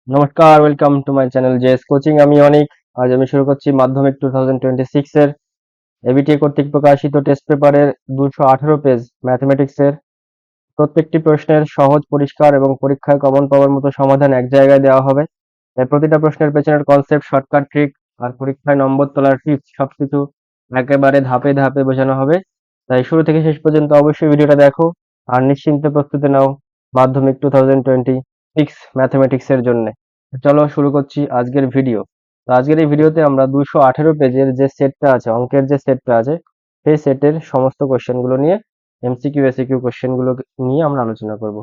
নমস্কার, welcome to my channel JS coaching. আমি অনিক। আজ আমি শুরু করছি মাধ্যমিক 2026 এর এবিটিএ কর্তৃক প্রকাশিত টেস্ট পেপারের 218 পেজ ম্যাথমেটিক্স এর প্রত্যেকটি প্রশ্নের সহজ, পরিষ্কার এবং পরীক্ষায় কমন পাওয়ার মতো সমাধান এক জায়গায় দেওয়া হবে। তাই প্রতিটা প্রশ্নের পেছনের কনসেপ্ট, শর্টকাট ট্রিক আর পরীক্ষায় নম্বর তোলার টিপস সবকিছু একেবারে ধাপে ধাপে বোঝানো হবে। তাই শুরু থেকে শেষ পর্যন্ত অবশ্যই ভিডিওটা দেখো আর নিশ্চিন্তে প্রস্তুতি নাও মাধ্যমিক 2026 ম্যাথমেটিক্স এর জন্য। চলো শুরু করছি আজকের ভিডিও। তো আজকের এই ভিডিওতে আমরা 218 পেজের যে সেটটা আছে, অঙ্কের যে সেটটা আছে, সেই সেটের সমস্ত কোশ্চেনগুলো নিয়ে এমসিকিউ এসিকিউ কোশ্চেনগুলো নিয়ে আমরা আলোচনা করব।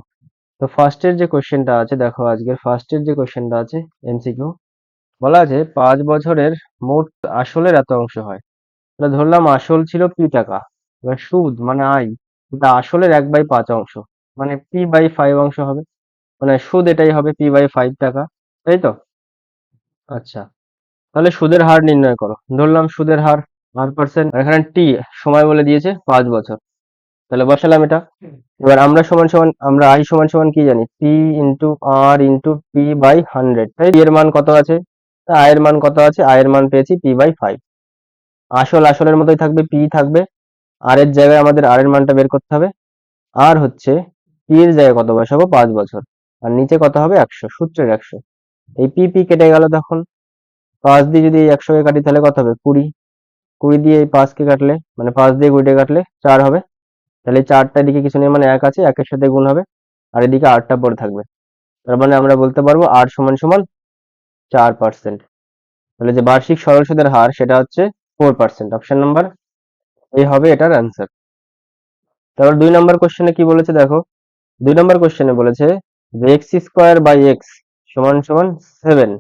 তো ফার্স্টের যে কোশ্চেনটা আছে, দেখো আজকের ফার্স্টের যে কোশ্চেনটা আছে এমসিকিউ, বলা আছে 5 বছরের মোট আসলের এত অংশ হয়। তাহলে ধরলাম আসল ছিল পি টাকা, এবার সুদ মানে আই, এটা আসলের 1/5 অংশ, মানে p/5 অংশ হবে। মানে সুদ এটাই হবে p/5 টাকা, তাই তো? আচ্ছা, তাহলে সুদের হার নির্ণয় করো। ধরলাম সুদের হার r%, আর এখানে টি সময় বলে দিয়েছে 5 বছর। তাহলে বসালাম এটা। এবার আমরা আই সমান সমান কি জানি, পি ইন্টু আর ইন্টু p/100, তাই পি এর মান কত আছে? তা আয়ের মান কত আছে? আয়ের মান পেয়েছি p/5। আসলের মতোই থাকবে, পি থাকবে। আর এর জায়গায় আমাদের আর এর মানটা বের করতে হবে। আর হচ্ছে পি এর জায়গায় কত বসাবো? 5 বছর। আর নিচে কত হবে? 100, সূত্রের 100। এই পি পি কেটে গেল। তখন 5 দিয়ে যদি এই 100 কে কাটি তাহলে কত হবে? 20। 20 দিয়ে এই 5 কে কাটলে, মানে 5 দিয়ে 20 কাটলে 4 হবে। তাহলে এই 4টা এদিকে কিছু নেই, মানে 1 আছে, 1 এর সাথে গুণ হবে। আর এদিকে 8টা পড়ে থাকবে। তার মানে আমরা বলতে পারবো 8 সমান সমান 4%। তাহলে যে বার্ষিক সরল সুদের হার সেটা হচ্ছে 4%। অপশন নাম্বার এই হবে এটার অ্যান্সার। তারপর 2 নম্বর কোশ্চেনে কি বলেছে দেখো। 2 নম্বর কোশ্চেনে বলেছে যে x² বাই x সমান সমান 7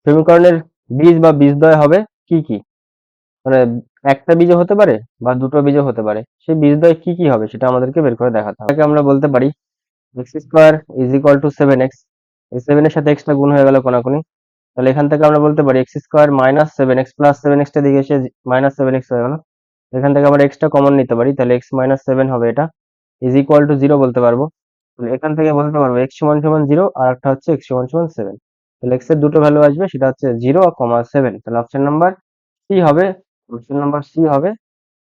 সমীকরণের বীজ বা বীজদ্বয় হবে কি কি? মানে একটা বীজও হতে পারে বা দুটো বীজও হতে পারে। সেই বীজদ্বয় কি কি হবে সেটা আমাদেরকে বের করে দেখাতে হবে। এটাকে আমরা বলতে পারি x² = 7x। এই 7 এর সাথে x টা গুণ হয়ে গেল কোনাকুনি। তাহলে এখান থেকে আমরা বলতে পারি x² - 7x প্লাস 7x টা দিকে এসে -7x হয়ে গেল। এখান থেকে আমরা x টা কমন নিতে পারি, তাহলে x - 7 হবে এটা, = 0 বলতে পারবো। তাহলে এখান থেকে বলতে পারবো x সমান সমান 0 আর একটা হচ্ছে x সমান সমান 7। তাহলে x এর দুটো ভ্যালু আসবে, সেটা হচ্ছে 0 আর 7। তাহলে অপশন নাম্বার সি হবে। অপশন নাম্বার সি হবে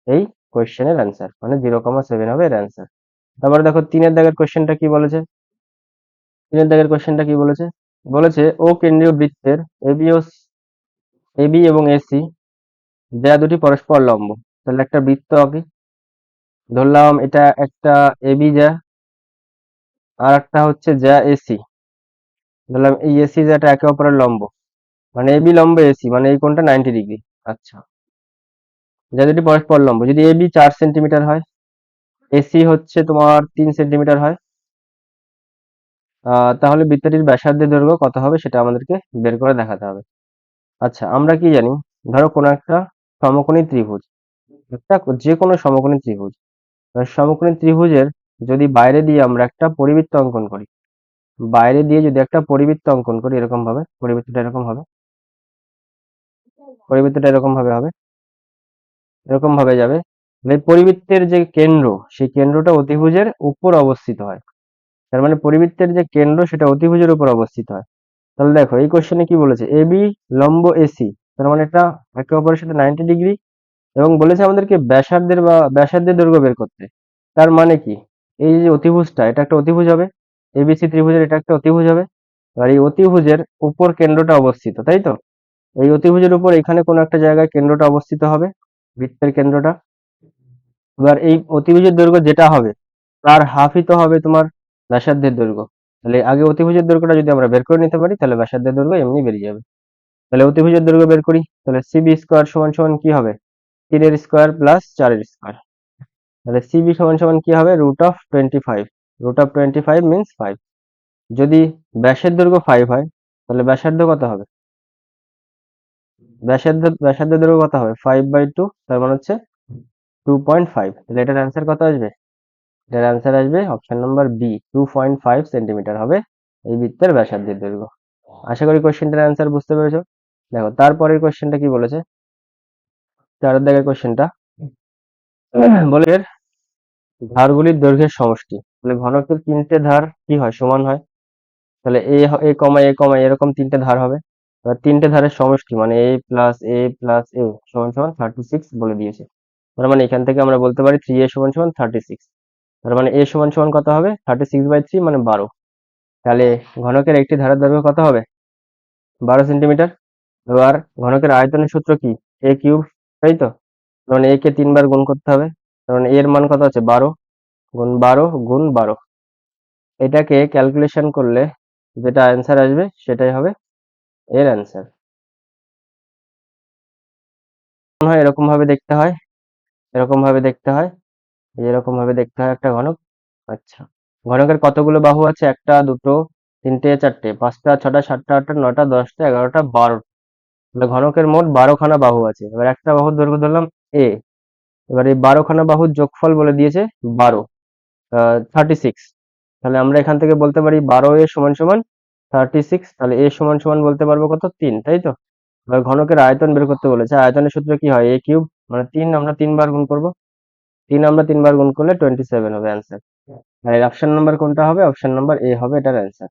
এই কোয়েশ্চেনের অ্যান্সার, মানে 0,7 হবে এর অ্যান্সার। তারপরে দেখো 3-এর দাগের কোয়েশ্চেনটা কি বলেছে। 3-এর দাগের কোয়েশ্চেনটা কি বলেছে? বলেছে ও কেন্দ্রীয় বৃত্তের এবি এবং এসি যা দুটি পরস্পর লম্ব। তাহলে একটা বৃত্ত আঁকি। ধরলাম এটা একটা এবি যা, আর একটা হচ্ছে যা এসি। ধরলাম এই এসি যাটা একে অপরের লম্ব, মানে এবি লম্ব এসি, মানে এই কোণটা 90 ডিগ্রি। আচ্ছা, যা দুটি পরস্পর লম্ব, যদি এবি 4 সেন্টিমিটার হয়, এসি হচ্ছে তোমার 3 সেন্টিমিটার হয়, তাহলে বৃত্তটির ব্যাসার্ধের দৈর্ঘ্য কত হবে সেটা আমাদেরকে বের করে দেখাতে হবে। আচ্ছা, আমরা কি জানি, ধরো কোনো একটা সমকোণী ত্রিভুজ, একটা যে কোনো সমকোণী ত্রিভুজ, এবার সমকোণী ত্রিভুজের যদি বাইরে দিয়ে আমরা একটা পরিবৃত্ত অঙ্কন করি, বাইরে দিয়ে যদি একটা পরিবৃত্ত অঙ্কন করি, এরকম ভাবে পরিবৃত্তটা এরকম হবে, পরিবৃত্তটা এরকম ভাবে হবে, এরকম ভাবে যাবে। এই পরিবৃত্তের যে কেন্দ্র, সেই কেন্দ্রটা অতিভুজের উপর অবস্থিত হয়। তার মানে পরিবৃত্তের যে কেন্দ্র সেটা অতিভুজের উপর অবস্থিত হয়। তাহলে দেখো এই কোশ্চেনে কি বলেছে, এবি লম্ব এসি, তার মানে এটা একে অপরের সাথে 90 ডিগ্রি, এবং বলেছে আমাদেরকে ব্যাসার্ধের দৈর্ঘ্য বের করতে। তার মানে কি, এই যে অতিভুজটা, এটা একটা অতিভুজ হবে, এবিসি ত্রিভুজের এটা একটা অতিভুজ হবে। আর এই অতিভুজের উপর কেন্দ্রটা অবস্থিত, তাই তো? এই অতিভুজের উপর এখানে কোনো একটা জায়গায় কেন্দ্রটা অবস্থিত হবে, বৃত্তের কেন্দ্রটা। এবার এই অতিভুজের দৈর্ঘ্য যেটা হবে তার হাফই তো হবে তোমার ব্যাসার্ধের দৈর্ঘ্য। তাহলে আগে অতিভুজের দৈর্ঘ্যটা যদি আমরা বের করে নিতে পারি, তাহলে ব্যাসার্ধের দৈর্ঘ্য এমনি বেরিয়ে যাবে। তাহলে অতিভুজের দৈর্ঘ্য বের করি। তাহলে সিবি স্কোয়ার সমান সমান কি হবে? 3-এর স্কোয়ার প্লাস 4-এর স্কোয়ার। তাহলে সিবি সমান সমান কি হবে? √25। √25 মিন্স 5। যদি ব্যাসের দৈর্ঘ্য 5 হয়, তাহলে ব্যাসার্ধ কত হবে? ব্যাসার্ধ দৈর্ঘ্য কত হবে? 5/2, তার মানে হচ্ছে 2.5। তাহলে এটার অ্যান্সার কত আসবে? এটার অ্যান্সার আসবে অপশন নাম্বার বি, 2.5 সেন্টিমিটার হবে এই বৃত্তের ব্যাসার্ধের দৈর্ঘ্য। আশা করি কোশ্চেনটার অ্যান্সার বুঝতে পেরেছো। দেখো তারপরের কোশ্চেনটা কি বলেছে, 4-এর দাগের কোশ্চেনটা বলে এর ধারগুলির দৈর্ঘ্যের সমষ্টি। তাহলে ঘনকের 3টে ধার কি হয়? সমান হয়। তাহলে এ কমা এরকম তিনটে ধার হবে। এবার তিনটে ধারের সমষ্টি মানে a+a+a সমান সমান 36 বলে দিয়েছে। তার মানে এখান থেকে আমরা বলতে পারি 3a সমান সমান 36। তার মানে a সমান সমান কত হবে? 36/3 মানে 12। তাহলে ঘনকের একটি ধারের দৈর্ঘ্য কত হবে? 12 সেন্টিমিটার। এবার ঘনকের আয়তনের সূত্র কি? a কিউব, তাই তো? মানে a কে 3 বার গুণ করতে হবে। কারণ এর মান কত আছে? 12 গুণ 12 গুণ 12। এটাকে ক্যালকুলেশন করলে যেটা অ্যান্সার আসবে সেটাই হবে এর অ্যান্সার। হয় এরকম ভাবে দেখতে হয়, এরকম ভাবে দেখতে হয়, এরকম ভাবে দেখতে হয় একটা ঘনক। আচ্ছা, ঘনকের কতগুলো বাহু আছে? একটা, দুটো, তিনটে, চারটে, পাঁচটা, ছটা, সাতটা, আটটা, নটা, দশটা, এগারোটা, 12। তাহলে ঘনকের মোট 12খানা বাহু আছে। এবার একটা বাহুর দৈর্ঘ্য ধরলাম a। এবার এই 12খানা বাহুর যোগফল বলে দিয়েছে 12, 36। তাহলে আমরা এখান থেকে বলতে পারি 12a সমান সমান 36। তাহলে a সমান সমান বলতে পারবো কত? 3, তাই তো? এবার ঘনকের আয়তন বের করতে বলেছে। আয়তনের সূত্র কি হয়? a কিউব, মানে 3 আমরা 3 বার গুণ করব। 3 আমরা 3 বার গুণ করলে 27 হবে অ্যান্সার। আর এর অপশন নাম্বার কোনটা হবে? অপশন নাম্বার এ হবে এটার অ্যান্সার।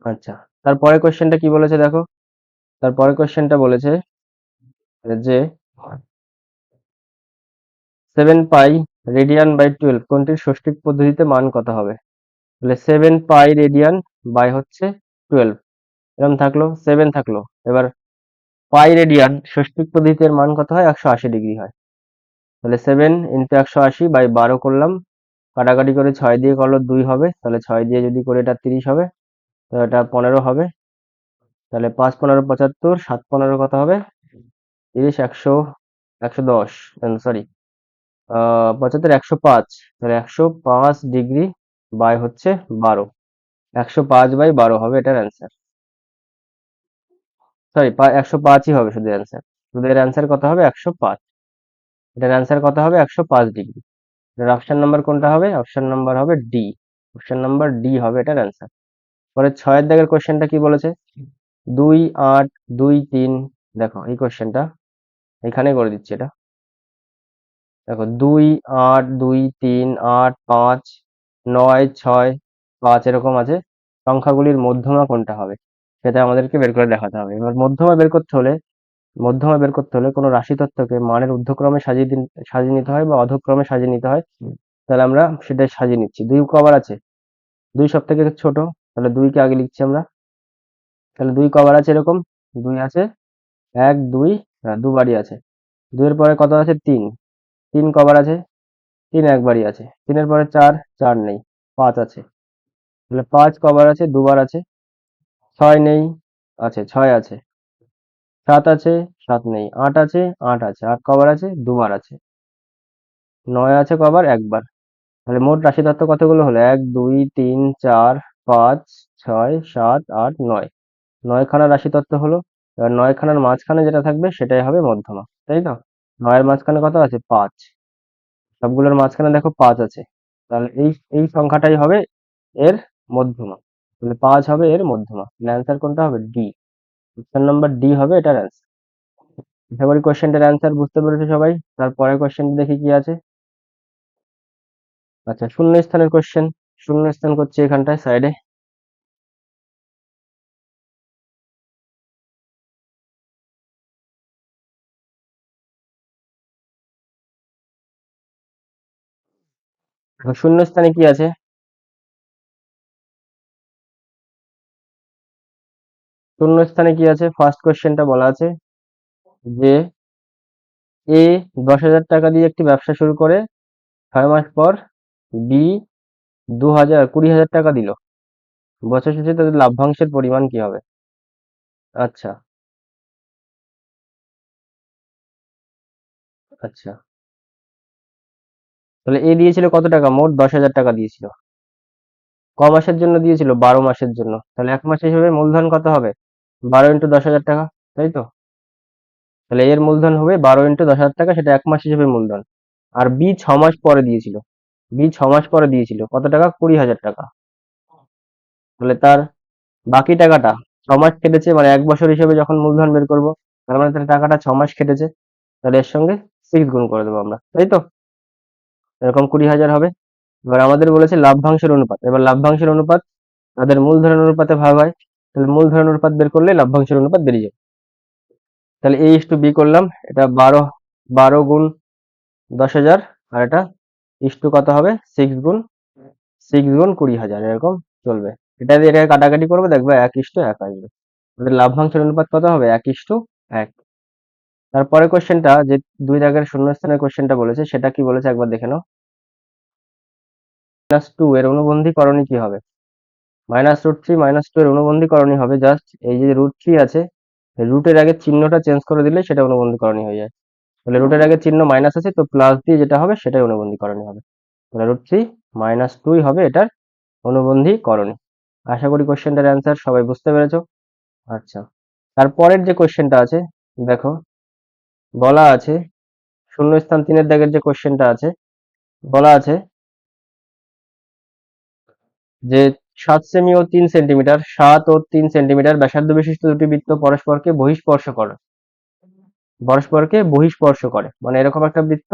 আচ্ছা, তারপরে কোশ্চেনটা কি বলেছে দেখো। তারপরে কোশ্চেনটা বলেছে যে 7π রেডিয়ান/12 কোনটির ষষ্ঠিক পদ্ধতিতে মান কত হবে? তাহলে 7π রেডিয়ান বাই হচ্ছে 12, এরকম থাকলো, 7 থাকলো। এবার পাই রেডিয়ান ষষ্ঠিক পদ্ধতিতে মান কত হয়? 180 ডিগ্রি হয়। তাহলে 7 × 180/12 করলাম, কাটাকাটি করে 6 দিয়ে করলো 2 হবে। তাহলে 6 দিয়ে যদি করে এটা 30 হবে, তো এটা 15 হবে। তাহলে 5 15 75, 7 15 কত হবে? 30, 100, 110, সরি 75, 105। তাহলে 105 ডিগ্রি বাই হচ্ছে 12, 105/12 হবে এটার অ্যান্সার। সরি, 105ই হবে শুধু অ্যান্সার। শুধু এর অ্যান্সার কত হবে? 105। এটার অ্যান্সার কত হবে? 105 ডিগ্রি। এটার অপশন নাম্বার কোনটা হবে? অপশন নাম্বার হবে ডি। অপশন নাম্বার ডি হবে এটার অ্যান্সার। পরে 6-এর দাগের কোশ্চেনটা কি বলেছে? 2 8 2 3। দেখো এই কোশ্চেনটা এখানে করে দিচ্ছি এটা। দেখো 2 8 2 3 8 5 9 6 5 এরকম আছে। সংখ্যাগুলির মধ্যমা কোনটা হবে? সেটা আমাদেরকে বের করে দেখাতে হবে। এবার মধ্যমা বের করতে হলে কোনো রাশি তত্ত্বকে মানের ঊর্ধ্বক্রমে সাজিয়ে নিতে হয় বা অধক্রমে সাজিয়ে নিতে হয়। তাহলে আমরা সেটাই সাজিয়ে নিচ্ছি। 2 কবার আছে? 2 সব থেকে ছোট, তাহলে 2 কে আগে লিখছি আমরা। তাহলে 2 কবার আছে এরকম? 2 আছে 1 2, হ্যাঁ দুবারই আছে। 2 এর পরে কত আছে? 3। 3 কবার আছে? 3 একবারই আছে। 3 এর পরে 4, 4 নেই। 5 আছে। তাহলে 5 কবার আছে? দুবার আছে। 6 নেই, আছে 6 আছে। 7 আছে, 7 নেই। 8 আছে, 8 আছে। 8 কবার আছে? দুবার আছে। 9 আছে কবার? একবার। তাহলে মোট রাশি তত্ত্ব কতগুলো হলো? 1 2 3 4 5 6 7 8 9। 9খানা রাশি তত্ত্ব হলো। এবার 9খানার মাঝখানে যেটা থাকবে সেটাই হবে মধ্যমা, তাই তো? 9 এর মাঝখানে কত আছে? 5। সবগুলোর মাঝখানে দেখো 5 আছে। তাহলে এই এই সংখ্যাটাই হবে এর মধ্যমা। তাহলে 5 হবে এর মধ্যমা। অ্যান্সার কোনটা হবে? ডি। অপশন নাম্বার ডি হবে এটার অ্যান্সার। আশা করি কোশ্চেনটার অ্যান্সার বুঝতে পেরেছো সবাই। তারপরে কোশ্চেন দেখি কি আছে। আচ্ছা, শূন্য স্থানের কোশ্চেন। শূন্য স্থান করছি এখানটায় সাইডে। শূন্য স্থানে কি আছে? শূন্য স্থানে কি আছে? ফার্স্ট কোশ্চেনটা বলা আছে যে এ 10,000 টাকা দিয়ে একটি ব্যবসা শুরু করে 6 মাস পর বি 20,000 টাকা দিল। বছর শেষে তাদের লাভ্যাংশের পরিমাণ কি হবে? আচ্ছা, আচ্ছা। তাহলে এ দিয়েছিল কত টাকা? মোট 10,000 টাকা দিয়েছিল। ক মাসের জন্য দিয়েছিল? 12 মাসের জন্য। তাহলে 1 মাস হিসেবে মূলধন কত হবে? 12 × 10,000 টাকা, তাই তো? তাহলে এর মূলধন হবে 12 × 10,000 টাকা, সেটা 1 মাস হিসেবে মূলধন। আর বি 6 মাস পরে দিয়েছিল। বি 6 মাস পরে দিয়েছিল কত টাকা? 20,000 টাকা। তাহলে তার বাকি টাকাটা 6 মাস খেটেছে, মানে 1 বছর হিসেবে যখন মূলধন বের করব, তার মানে তার টাকাটা 6 মাস খেটেছে। তাহলে এর সঙ্গে 6 গুণ করে দেবো আমরা, তাই তো? এরকম 20,000 হবে। এবার আমাদের বলেছে লভ্যাংশের অনুপাত। এবার লভ্যাংশের অনুপাত তাদের মূলধনের অনুপাতে ভাগ হয়, তাহলে মূলধনের অনুপাত বের করলে লভ্যাংশের অনুপাত বেরিয়ে যাবে। তাহলে A/B করলাম, এটা 12 গুণ 10,000, আর এটা ইস টু কত হবে 6 গুণ 20,000, এরকম চলবে। এটা দিয়ে এটা কাটাকাটি করবে, দেখবে 1:1 আসবে। আমাদের লভ্যাংশের অনুপাত কত হবে 1:1। তারপরে কোশ্চেনটা যে 2 দাগের শূন্যস্থানের কোশ্চেনটা বলেছে, সেটা কি বলেছে একবার দেখে নাও। -2 এর অনুবন্ধী করণী কি হবে? -√3 -2 এর অনুবন্ধী করণী হবে জাস্ট এই যে √3 আছে, রুটের আগে চিহ্নটা চেঞ্জ করে দিলে সেটা অনুবন্ধী করণী হয়ে যায়। তাহলে রুটের আগে চিহ্ন মাইনাস আছে, তো প্লাস দিয়ে যেটা হবে সেটাই অনুবন্ধী করণী হবে। তাহলে √3 -2 হবে এটার অনুবন্ধী করণী। আশা করি কোশ্চেনটার অ্যান্সার সবাই বুঝতে পেরেছো। আচ্ছা, তারপরের যে কোশ্চেনটা আছে দেখো, বলা আছে শূন্যস্থান 3-এর দাগের যে কোশ্চেনটা আছে, বলা আছে যে 7 সেমি ও 3 সেন্টিমিটার 7 ও 3 সেন্টিমিটার ব্যাসার্ধ বিশিষ্ট দুটি বৃত্ত পরস্পরকে বহিঃস্পর্শ করে, মানে এরকম একটা বৃত্ত,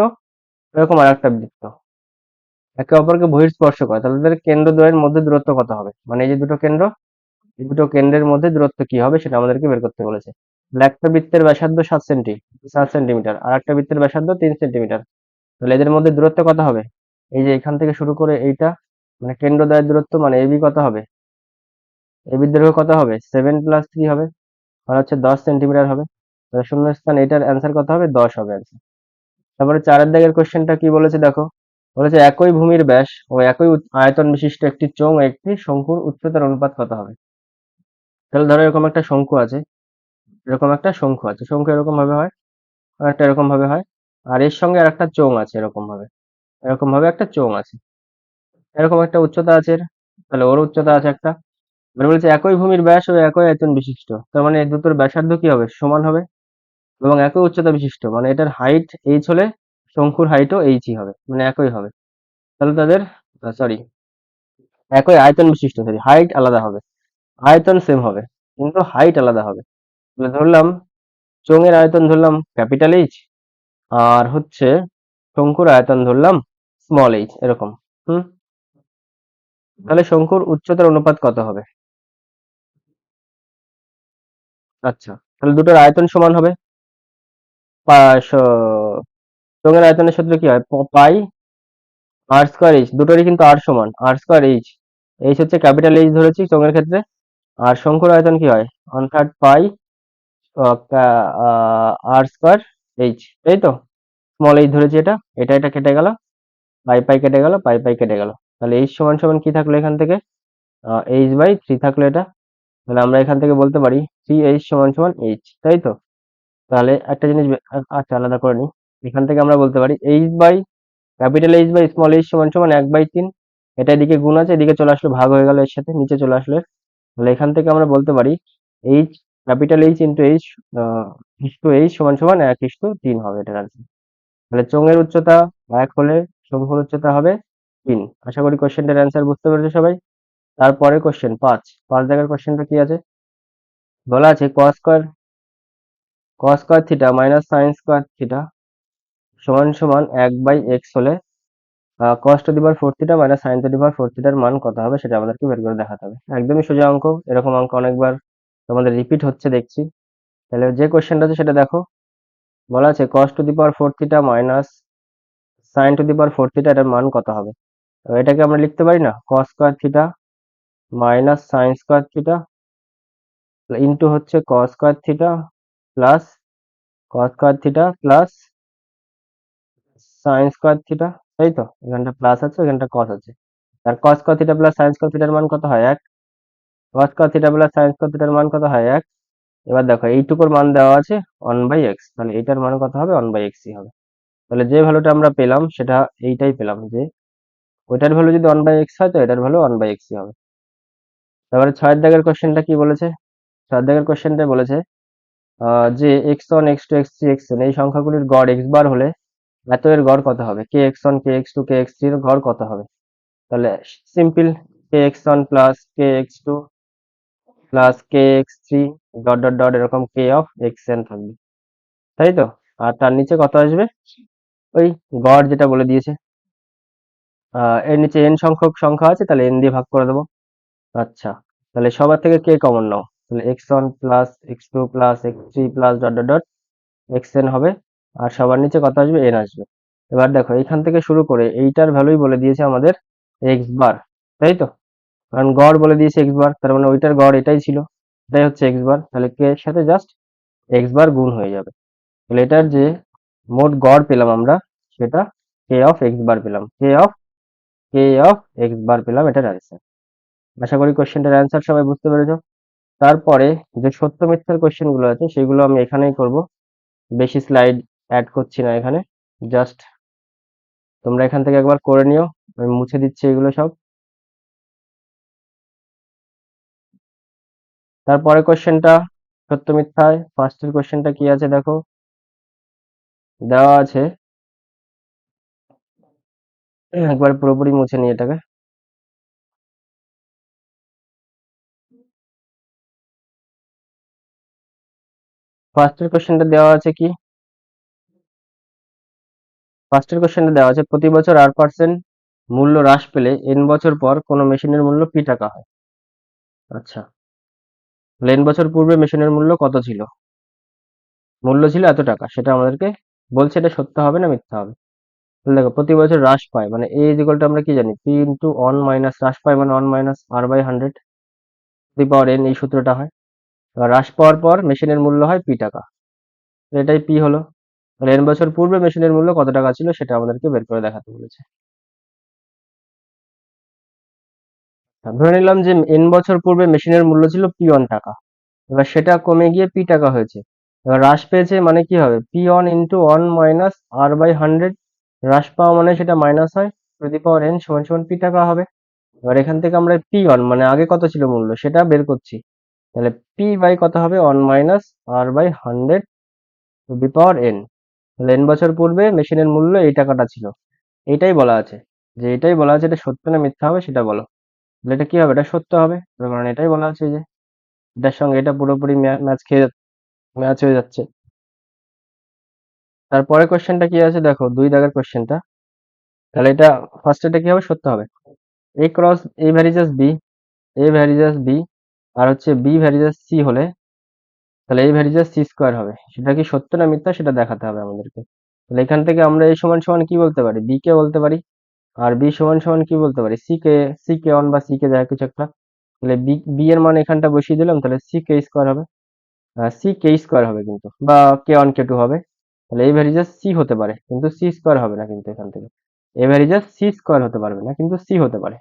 এরকম আর একটা বৃত্ত একে অপরকে বহিঃস্পর্শ করে, তাহলে তাদের কেন্দ্রদ্বয়ের মধ্যে দূরত্ব কত হবে? মানে এই যে দুটো কেন্দ্র, এই দুটো কেন্দ্রের মধ্যে দূরত্ব কি হবে সেটা আমাদেরকে বের করতে বলেছে। তাহলে একটা বৃত্তের ব্যাসার্ধ 7 সেন্টিমিটার, আর একটা বৃত্তের ব্যাসার্ধ 3 সেন্টিমিটার, তাহলে এদের মধ্যে দূরত্ব কত হবে? এই যে এখান থেকে শুরু করে এইটা, মানে কেন্দ্রদ্বয়ের দূরত্ব, মানে এবি কত হবে? এবি দৈর্ঘ্য কত হবে? 7 + 3 হবে, আর হচ্ছে 10 সেন্টিমিটার হবে। তাহলে শূন্যস্থান এটার অ্যান্সার কত হবে? 10 হবে অ্যান্সার। তারপরে 4-এর দাগের কোশ্চেনটা কি বলেছে দেখো, বলেছে একই ভূমির ব্যাস ও একই আয়তন বিশিষ্ট একটি চোঙ ও একটি শঙ্কুর উচ্চতার অনুপাত কত হবে? তাহলে ধরো এরকম একটা শঙ্কু আছে, শঙ্কু এরকম ভাবে হয়, আর একটা এরকম ভাবে হয়, আর এর সঙ্গে আর একটা চোঙ আছে এরকম ভাবে একটা চোঙ আছে, এরকম একটা উচ্চতা আছে এর। তাহলে ওর উচ্চতা আছে একটা। এবার বলেছে একই ভূমির ব্যাস ও একই আয়তন বিশিষ্ট, তার মানে এই দুটোর ব্যাসার্ধ কি হবে? সমান হবে, এবং একই উচ্চতা বিশিষ্ট, মানে এটার হাইট এইচ হলে শঙ্কুর হাইটও এইচই হবে, মানে একই হবে। তাহলে তাদের সরি একই আয়তন বিশিষ্ট, সরি হাইট আলাদা হবে, আয়তন সেম হবে কিন্তু হাইট আলাদা হবে। তাহলে ধরলাম চোঙের আয়তন ধরলাম ক্যাপিটাল H, আর হচ্ছে শঙ্কুর আয়তন ধরলাম স্মল h, এরকম। হুম, তাহলে শঙ্কুর উচ্চতার অনুপাত কত হবে? আচ্ছা, তাহলে দুটোর আয়তন সমান হবে। চোঙের আয়তনের সূত্র কি হয়? পাই r²h, দুটোরই কিন্তু r সমান, r²h। h হচ্ছে ক্যাপিটাল H ধরেছি চোঙের ক্ষেত্রে, আর শঙ্কুর আয়তন কি হয়? 1/3 পাই r²h, তাই তো? স্মল h ধরেছি, এটা এটা এটা কেটে গেল, পাই পাই কেটে গেল, পাই পাই কেটে গেল। তাহলে h সমান সমান কি থাকলো এখান থেকে? h/3 থাকলো এটা। তাহলে আমরা এখান থেকে বলতে পারি 3h সমান সমান h, তাই তো? তাহলে একটা জিনিস আচ্ছা আলাদা করে নিই। এখান থেকে আমরা বলতে পারি H/স্মল h সমান সমান 1/3। এটা এদিকে গুণ আছে, এদিকে চলে আসলো, ভাগ হয়ে গেল, এর সাথে নিচে চলে আসলো এর। তাহলে এখান থেকে আমরা বলতে পারি H, H into H is to H সমান সমান 1:3 হবে এটার আনসার। তাহলে চোঙের উচ্চতা 1 হলে শঙ্কুর উচ্চতা হবে 3। আশা করি কোশ্চেনটার অ্যান্সার বুঝতে পেরেছো সবাই। তারপরে কোশ্চেন 5 দাগের কোশ্চেনটা কি আছে? বলা আছে cos square theta minus sine square theta সমান সমান 1/x হলে cos to the power 4 theta minus sine to the power 4 থিটার মান কত হবে সেটা আমাদেরকে বের করে দেখাতে হবে। একদমই সোজা অঙ্ক, এরকম অঙ্ক অনেকবার তোমাদের রিপিট হচ্ছে দেখছি। তাহলে যে কোশ্চেনটা আছে সেটা দেখো, বলা আছে cos to the power 4 theta minus sine to the power 4 theta, এটার মান কত হবে? তো এটাকে আমরা লিখতে পারি না, cos square theta minus sine square theta into হচ্ছে cos square theta plus sign square theta, তাই তো? এখানটা প্লাস আছে, এখানটা cos আছে, আর cos square theta plus sine square থিটার মান কত হয়? 1। cos square theta plus sine square থিটার মান কত হয়? 1। এবার দেখো এইটুকুর মান দেওয়া আছে 1/x, তাহলে এটার মান কত হবে? 1/x ই হবে। তাহলে যে ভ্যালুটা আমরা পেলাম সেটা এইটাই পেলাম, যে ওইটার ভ্যালু যদি 1/x হয় তো এটার ভ্যালু 1/x ই হবে। তারপরে 6-এর দাগের কোশ্চেনটা কি বলেছে? 6-এর দাগের কোশ্চেনটা বলেছে যে x1 x2 x3 xn এই সংখ্যাগুলির গড় x বার হলে এত এর গড় কত হবে? kx1 kx2 kx3 এর গড় কত হবে? তাহলে simple, kx1 plus kx2 plus kx3 dot dot dot এরকম k অফ xn থাকবে, তাই তো? আর তার নিচে কত আসবে? ওই গড় যেটা বলে দিয়েছে, এর নিচে n সংখ্যক সংখ্যা আছে, তাহলে n দিয়ে ভাগ করে দেবো। আচ্ছা, তাহলে সবার থেকে কে কমন নাও, তাহলে x1 plus x2 plus x3 plus dot dot dot xn হবে, আর সবার নিচে কত আসবে, n আসবে। এবার দেখো এইখান থেকে শুরু করে এইটার ভ্যালুই বলে দিয়েছে আমাদের x বার, তাই তো? কারণ গড় বলে দিয়েছে x বার, তার মানে ওইটার গড় এটাই ছিল, এটাই হচ্ছে x বার, তাহলে কে এর সাথে জাস্ট x বার গুণ হয়ে যাবে। তাহলে এটার যে মোট গড় পেলাম আমরা, সেটা k অফ x বার পেলাম, k অফ x বার পেলাম, এটার অ্যান্সার। আশা করি কোশ্চেনটার অ্যান্সার সবাই বুঝতে পেরেছো। তারপরে যে সত্য মিথ্যার কোশ্চেন গুলো আছে সেগুলো আমি এখানেই করব, বেশি স্লাইড অ্যাড করছি না এখানে, জাস্ট তোমরা এখান থেকে একবার করে নিও, আমি মুছে দিচ্ছি এগুলো সব। তারপরে কোশ্চেনটা সত্য মিথ্যায় ফার্স্টের কোশ্চেনটা কি আছে দেখো, দেওয়া আছে, একবার পুরোপুরি মুছে নিই এটাকে। ফার্স্টের কোশ্চেনটা দেওয়া আছে কি, ফার্স্টের কোশ্চেনটা দেওয়া আছে প্রতি বছর r% মূল্য হ্রাস পেলে n বছর পর কোনো মেশিনের মূল্য p টাকা হয়। আচ্ছা, তাহলে n বছর পূর্বে মেশিনের মূল্য কত ছিল, মূল্য ছিল এত টাকা, সেটা আমাদেরকে বলছে, এটা সত্য হবে না মিথ্যা হবে। তাহলে দেখো প্রতি বছর হ্রাস পায়, মানে a ইজ ইকুয়াল টু আমরা কি জানি, p ইন্টু 1 মাইনাস, হ্রাস পায় মানে 1 minus r/100 two the power n, এই সূত্রটা হয়। এবার হ্রাস পাওয়ার পর মেশিনের মূল্য হয় p টাকা, তো এটাই p হলো। তাহলে n বছর পূর্বে মেশিনের মূল্য কত টাকা ছিল সেটা আমাদেরকে বের করে দেখাতে বলেছে। ধরে নিলাম যে n বছর পূর্বে মেশিনের মূল্য ছিল p1 টাকা, এবার সেটা কমে গিয়ে p টাকা হয়েছে। এবার হ্রাস পেয়েছে মানে কি হবে, p1 ইন্টু 1 মাইনাস r/100, হ্রাস পাওয়া মানে সেটা মাইনাস হয়, টু দি পাওয়ার n সমান সমান p টাকা হবে। এবার এখান থেকে আমরা p1 মানে আগে কত ছিল মূল্য সেটা বের করছি, তাহলে p বাই কত হবে, 1 minus r/100 two the power n। তাহলে n বছর পূর্বে মেশিনের মূল্য এই টাকাটা ছিল, এইটাই বলা আছে, যে এটাই বলা আছে, এটা সত্য না মিথ্যা হবে সেটা বলো। তাহলে এটা কি হবে, এটা সত্য হবে, তার কারণ এটাই বলা আছে, যে এটার সঙ্গে এটা পুরোপুরি ম্যাচ খেয়ে ম্যাচ হয়ে যাচ্ছে। তারপরে কোশ্চেনটা কি আছে দেখো, 2 দাগের কোশ্চেনটা, তাহলে এটা ফার্স্ট, এটা কি হবে, সত্য হবে। a cross a varies as b, a varies as b আর হচ্ছে b ভ্যারিজাস c হলে, তাহলে a ভ্যারিজাস c স্কোয়ার হবে, সেটা কি সত্য না মিথ্যা সেটা দেখাতে হবে আমাদেরকে। তাহলে এখান থেকে আমরা a সমান সমান কি বলতে পারি, b কে বলতে পারি, আর b সমান সমান কি বলতে পারি, c কে 1 বা c কে দেখা কিছু একটা। তাহলে b এর মান এখানটা বসিয়ে দিলাম, তাহলে c কে স্কোয়ার হবে, c কে স্কোয়ার হবে কিন্তু, বা k1 k2 হবে। তাহলে a ভ্যারিজাস c হতে পারে কিন্তু c স্কোয়ার হবে না, কিন্তু এখান থেকে a ভ্যারিজাস c স্কোয়ার হতে পারবে না, কিন্তু c হতে পারে।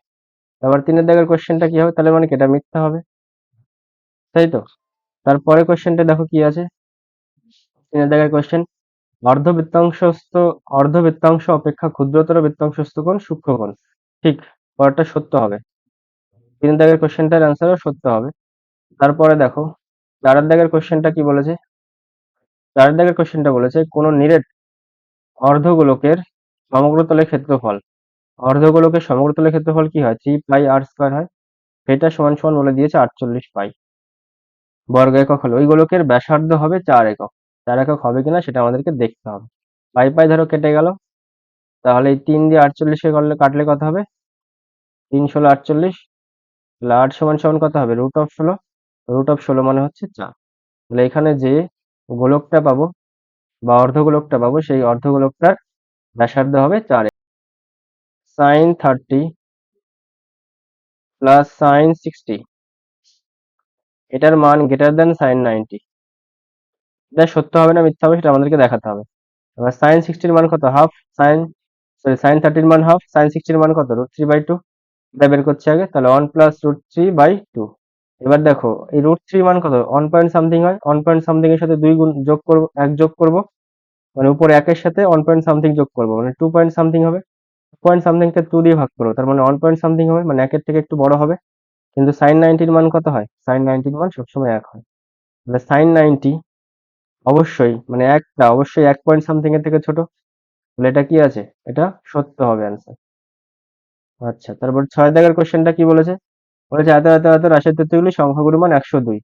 আবার 3 দাগের কোশ্চেনটা কি হবে, তাহলে মানে কি এটা মিথ্যা হবে, তাই তো? তারপরে কোশ্চেনটা দেখো কি আছে, 3 দাগের কোশ্চেন, অর্ধবৃত্তাংশস্থ অর্ধবৃত্তাংশ অপেক্ষা ক্ষুদ্রতর বৃত্তাংশস্থ কোণ সূক্ষ্ম কোণ, ঠিক, পরেরটা সত্য হবে। 3 দাগের কোশ্চেনটার অ্যান্সারও সত্য হবে। তারপরে দেখো 4 দাগের কোশ্চেনটা কি বলেছে, 4 দাগের কোশ্চেনটা বলেছে কোন নিরেট অর্ধগোলকের সমগ্রতলের ক্ষেত্রফল, অর্ধগোলকের সমগ্রতলের ক্ষেত্রফল কি হয়, 3 পাই r স্কোয়ার হয়, সেটা সমান সমান বলে দিয়েছে 48 পাই বর্গ একক হলে ওই গোলকের ব্যাসার্ধ হবে 4 একক, 4 একক হবে কিনা সেটা আমাদেরকে দেখতে হবে। পাই পাই ধরো কেটে গেল, তাহলে এই 3 দিয়ে 48 কে করলে কাটলে কত হবে, 3 ষোলো 48, তাহলে 8 সমান সমান কত হবে, √16, √16 মানে হচ্ছে 4। তাহলে এখানে যে গোলকটা পাবো বা অর্ধগোলকটা পাবো, সেই অর্ধগোলকটার ব্যাসার্ধ হবে 4। sin 30 প্লাস sin 60, এটার মান গ্রেটার দেন sin 90, এটা সত্য হবে না মিথ্যা হবে সেটা আমাদেরকে দেখাতে হবে। এবার sin 60 মান কত, হাফ, sin 30 মান হাফ, sin 60 মান কত, √3/2, এটা বের করছি আগে, তাহলে 1 প্লাস √3/2। এবার দেখো এই √3 মান কত, 1 পয়েন্ট সামথিং হয়, 1 পয়েন্ট সামথিং এর সাথে 2 গুণ যোগ করবো, 1 যোগ করবো, মানে উপরে 1 এর সাথে 1 পয়েন্ট সামথিং যোগ করবো, মানে 2 পয়েন্ট সামথিং হবে। পয়েন্ট সামথিং কে 2 দিয়ে ভাগ করবো, তার মানে 1 পয়েন্ট সামথিং হবে, মানে 1 এর থেকে একটু বড় হবে। কিন্তু sin 90 মান কত হয়, sin 90 মান সবসময় 1 হয়, তাহলে sin 90 অবশ্যই মানে একটা অবশ্যই 1 পয়েন্ট সামথিং এর থেকে ছোট, তাহলে এটা কি আছে, এটা সত্য হবে অ্যান্সার। আচ্ছা, তারপর 6 দাগের কোশ্চেনটা কি বলেছে, বলেছে এত এত এত রাশির তথ্যগুলি সংখ্যাগুরু মান 102।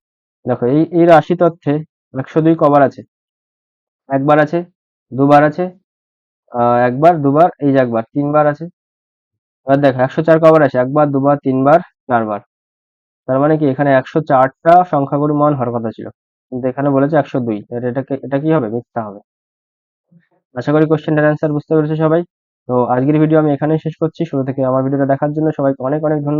দেখো এই রাশি তথ্যে 102 কবার আছে, একবার আছে, দুবার আছে, একবার দুবার, এই যে একবার, 3 বার আছে। এবার দেখো 104 কবার আছে, একবার দুবার তিনবার চারবার, তার মানে কি এখানে 104টা সংখ্যাগুরু মান হওয়ার কথা ছিল, কিন্তু এখানে বলেছে 102। এটা কি হবে? মিথ্যা হবে। আশা করি কোশ্চেনটার অ্যান্সার বুঝতে পেরেছো সবাই। তো আজকের ভিডিও আমি এখানেই শেষ করছি। শুরু থেকে আমার ভিডিওটা দেখার জন্য সবাইকে অনেক অনেক ধন্যবাদ।